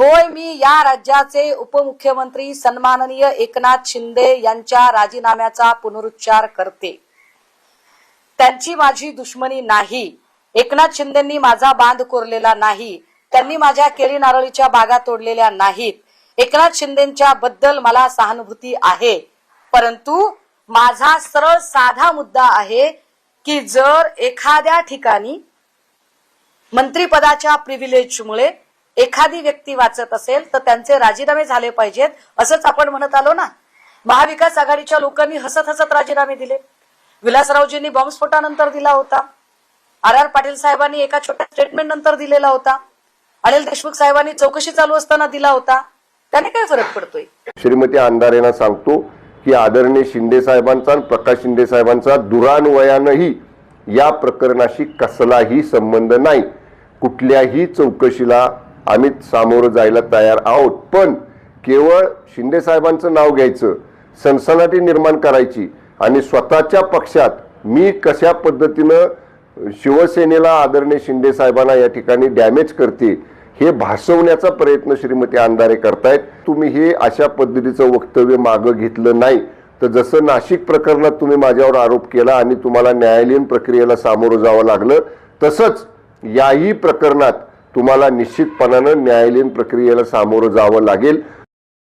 होय, मी या राज्याचे उपमुख्यमंत्री सन्माननीय एकनाथ शिंदे यांच्या राजीनाम्याचा पुनरुच्चार करते। त्यांची माझी दुश्मनी नाही। एकनाथ शिंदेंनी माझा बांध कोरलेला नाही। त्यांनी माझ्या केळी नारळीच्या बागा तोडलेल्या नाहीत। एकनाथ शिंदेंच्या बद्दल मला सहानुभूती आहे, परंतु माझा सरळ साधा मुद्दा आहे की जर एखाद्या ठिकाणी मंत्रिपदाच्या प्रिव्हिलेजमुळे एखादी व्यक्ती वाचत असेल तर त्यांचे राजीनामे झाले पाहिजेत, असंच आपण म्हणत आलो ना। महाविकास आघाडीच्या लोकांनी हसत हसत राजीनामे दिले। विलासरावजींनी बॉम्बस्फोटानंतर दिला होता, आर पाटील साहेबांनी एका छोट्या स्टेटमेंट नंतर दिलेला होता, अनिल देशमुख साहेबांनी चौकशी चालू असताना दिला होता। त्याने काय फरक पडतोय? श्रीमती अंधारेंना सांगतो की आदरणीय शिंदे साहेबांचा आणि प्रकाश शिंदे साहेबांचा दुरान्वयानंही या प्रकरणाशी कसलाही संबंध नाही। कुठल्याही चौकशीला आम्ही सामोरं जायला तयार आहोत, पण केवळ शिंदे साहेबांचं नाव घ्यायचं, सनसनाटी निर्माण करायची आणि स्वतःच्या पक्षात मी कशा पद्धतीनं शिवसेनेला आदरणीय शिंदे साहेबांना या ठिकाणी डॅमेज करते हे भासवण्याचा प्रयत्न श्रीमती अंधारे करतायत। तुम्ही हे अशा पद्धतीचं वक्तव्य मागं घेतलं नाही तर जसं नाशिक प्रकरणात तुम्ही माझ्यावर आरोप केला आणि तुम्हाला न्यायालयीन प्रक्रियेला सामोरं जावं लागलं, तसंच याही प्रकरणात तुम्हाला निश्चितपणानं न्यायालयीन प्रक्रियेला सामोरं जावं लागेल।